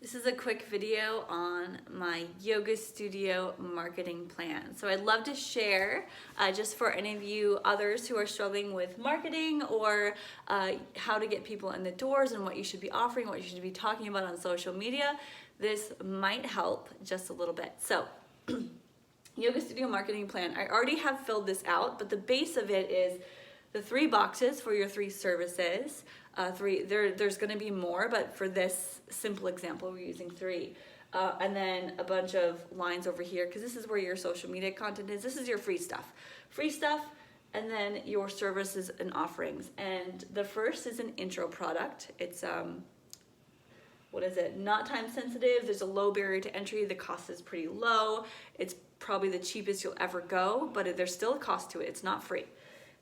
This is a quick video on my yoga studio marketing plan. So I'd love to share just for any of you others who are struggling with marketing or how to get people in the doors and what you should be offering, what you should be talking about on social media. This might help just a little bit. So yoga studio marketing plan. I already have filled this out, but the base of it is the 3 boxes for your 3 services. There's going to be more, but for this simple example, we're using 3. And then a bunch of lines over here, because this is where your social media content is. This is your free stuff. Free stuff, and then your services and offerings. And the first is an intro product. It's, not time sensitive. There's a low barrier to entry. The cost is pretty low. It's probably the cheapest you'll ever go, but there's still a cost to it. It's not free.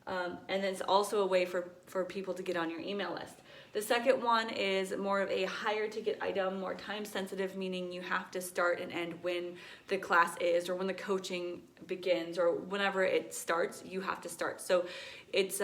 And it's also a way for people to get on your email list. The second one is more of a higher ticket item, more time sensitive, meaning you have to start and end when the class is or when the coaching begins or whenever it starts, you have to start. So it's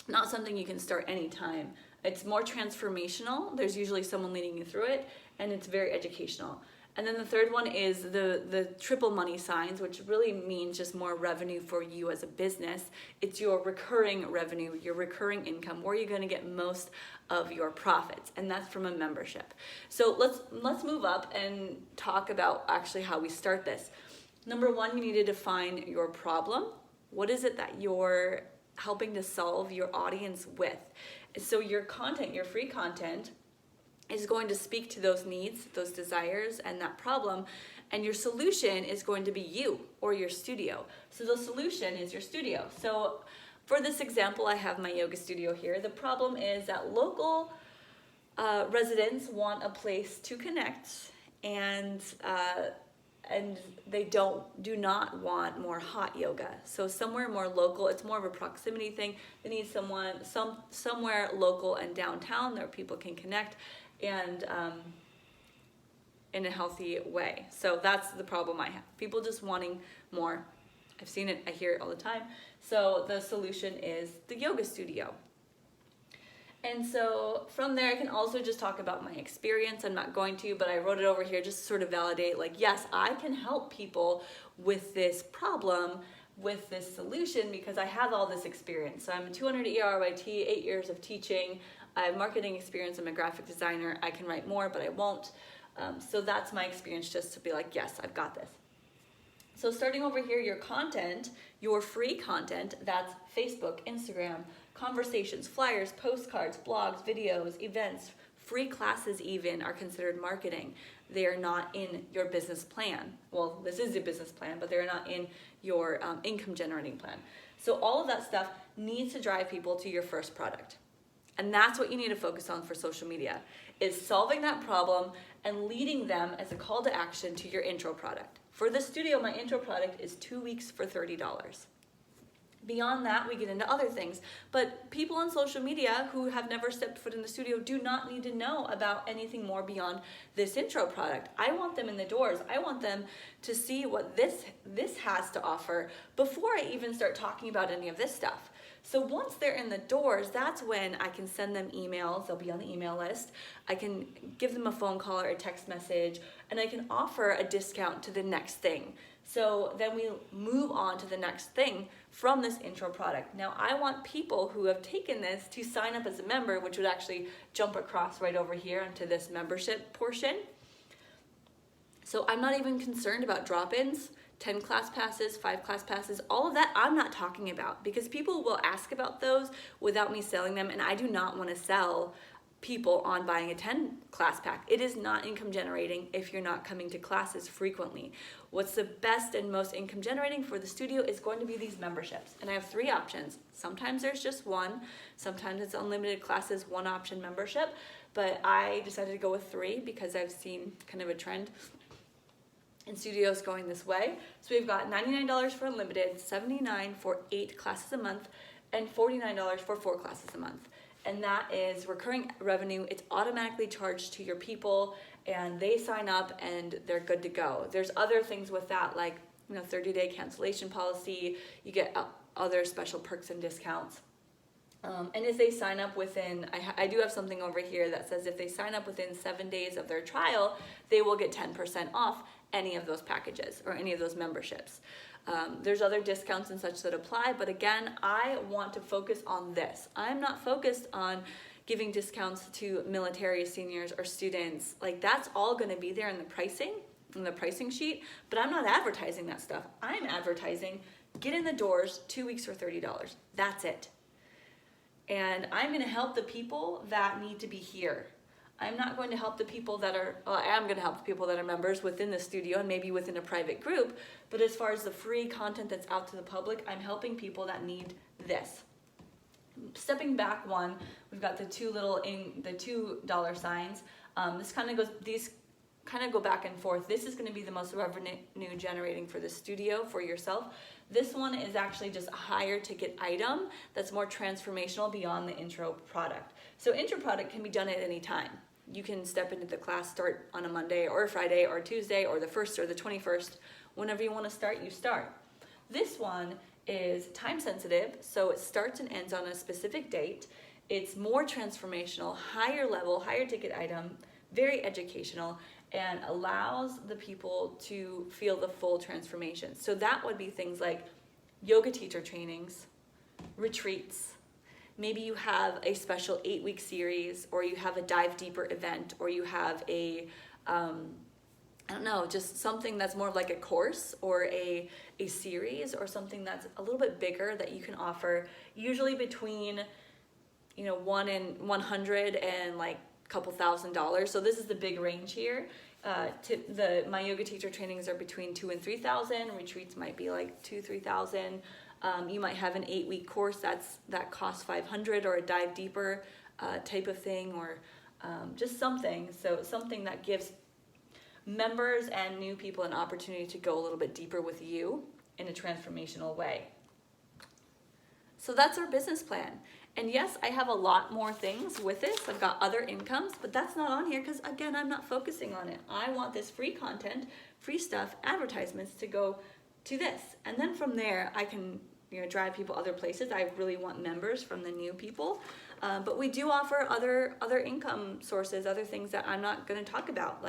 not something you can start anytime. It's more transformational. There's usually someone leading you through it, and it's very educational. And then the third one is the triple money signs, which really means just more revenue for you as a business. It's your recurring revenue, your recurring income, where you're going to get most of your profits, and that's from a membership. So let's move up and talk about actually how we start this. Number 1, you need to define your problem. What is it that you're helping to solve your audience with? So your content, your free content, is going to speak to those needs, those desires, and that problem, and your solution is going to be you or your studio. So the solution is your studio. So for this example, I have my yoga studio here. The problem is that local residents want a place to connect, and they do not want more hot yoga. So somewhere more local. It's more of a proximity thing. They need somewhere local and downtown where people can connect and in a healthy way. So that's the problem I have. People just wanting more. I've seen it, I hear it all the time. So the solution is the yoga studio. And so from there, I can also just talk about my experience. I'm not going to, but I wrote it over here just to sort of validate, like, yes, I can help people with this problem, with this solution, because I have all this experience. So I'm a 200 ERYT, 8 years of teaching. I have marketing experience. I'm a graphic designer. I can write more, but I won't. So that's my experience, just to be like, yes, I've got this. So starting over here, your content, your free content, that's Facebook, Instagram, conversations, flyers, postcards, blogs, videos, events, free classes even are considered marketing. They are not in your business plan. Well, this is your business plan, but they're not in your income generating plan. So all of that stuff needs to drive people to your first product. And that's what you need to focus on for social media, is solving that problem and leading them as a call to action to your intro product. For the studio, my intro product is 2 weeks for $30. Beyond that, we get into other things. But people on social media who have never stepped foot in the studio do not need to know about anything more beyond this intro product. I want them in the doors. I want them to see what this has to offer before I even start talking about any of this stuff. So once they're in the doors, that's when I can send them emails. They'll be on the email list. I can give them a phone call or a text message, and I can offer a discount to the next thing. So then we move on to the next thing from this intro product. Now I want people who have taken this to sign up as a member, which would actually jump across right over here onto this membership portion. So I'm not even concerned about drop-ins, 10 class passes, 5 class passes, all of that I'm not talking about, because people will ask about those without me selling them, and I do not want to sell people on buying a 10 class pack. It is not income generating if you're not coming to classes frequently. What's the best and most income generating for the studio is going to be these memberships. And I have 3 options. Sometimes there's just one, sometimes it's unlimited classes, 1 option membership, but I decided to go with 3 because I've seen kind of a trend in studios going this way. So we've got $99 for unlimited, $79 for 8 classes a month, and $49 for 4 classes a month. And that is recurring revenue. It's automatically charged to your people, and they sign up and they're good to go. There's other things with that, like 30-day cancellation policy. You get other special perks and discounts. And if they sign up within, I do have something over here that says if they sign up within 7 days of their trial, they will get 10% off any of those packages or any of those memberships. There's other discounts and such that apply, but again, I want to focus on this. I'm not focused on giving discounts to military seniors or students. Like, that's all going to be there in the pricing sheet, but I'm not advertising that stuff. I'm advertising get in the doors 2 weeks for $30. That's it. And I'm going to help the people that need to be here. I'm not going to help the people that are, well, I am going to help the people that are members within the studio and maybe within a private group, but as far as the free content that's out to the public, I'm helping people that need this. Stepping back one, we've got the $2 signs. These kind of go back and forth. This is going to be the most revenue generating for the studio, for yourself. This one is actually just a higher ticket item that's more transformational beyond the intro product. So intro product can be done at any time. You can step into the class, start on a Monday or a Friday or a Tuesday or the 1st or the 21st. Whenever you want to start, you start. This one is time sensitive, so it starts and ends on a specific date. It's more transformational, higher level, higher ticket item, very educational, and allows the people to feel the full transformation. So that would be things like yoga teacher trainings, retreats. Maybe you have a special 8-week series, or you have a dive deeper event, or you have a, just something that's more like a course or a series or something that's a little bit bigger that you can offer, usually between, $1 and $100 and like couple $1,000. So this is the big range here. My yoga teacher trainings are between $2,000 and $3,000. Retreats might be like $2,000-$3,000. You might have an 8-week course that costs $500, or a dive deeper type of thing, or just something. So something that gives members and new people an opportunity to go a little bit deeper with you in a transformational way. So that's our business plan. And yes, I have a lot more things with this. I've got other incomes, but that's not on here because, again, I'm not focusing on it. I want this free content, free stuff, advertisements to go to this. And then from there, I can drive people other places. I really want members from the new people. But we do offer other income sources, other things that I'm not going to talk about.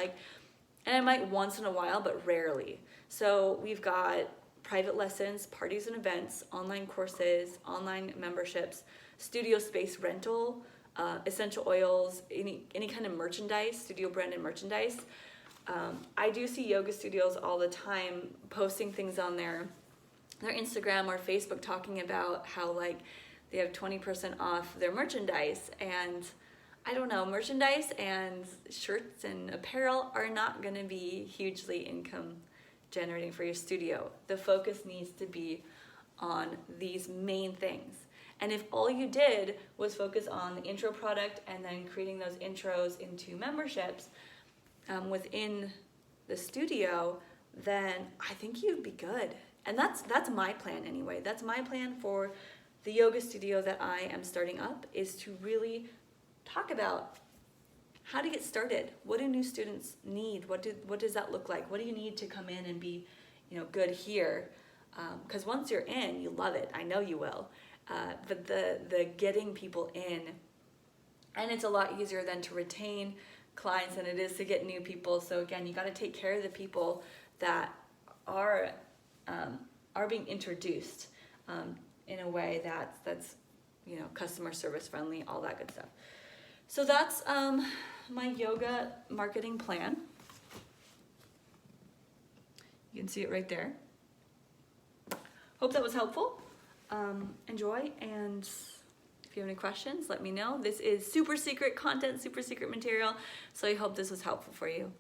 And I might once in a while, but rarely. So we've got private lessons, parties and events, online courses, online memberships, studio space rental, essential oils, any kind of merchandise, studio branded merchandise. I do see yoga studios all the time posting things on their Instagram or Facebook talking about how they have 20% off their merchandise, and I don't know, merchandise and shirts and apparel are not going to be hugely income generating for your studio. The focus needs to be on these main things. And if all you did was focus on the intro product and then creating those intros into memberships within the studio, then I think you'd be good. And that's my plan anyway. That's my plan for the yoga studio that I am starting up, is to really talk about how to get started. What do new students need? What does that look like? What do you need to come in and be good here? Because once you're in, you love it. I know you will. But the getting people in, and it's a lot easier than to retain clients than it is to get new people. So again, you got to take care of the people that are being introduced in a way that's customer service friendly, all that good stuff. So that's my yoga marketing plan. You can see it right there. Hope that was helpful. Enjoy, and if you have any questions, let me know. This is super secret content, super secret material, so I hope this was helpful for you.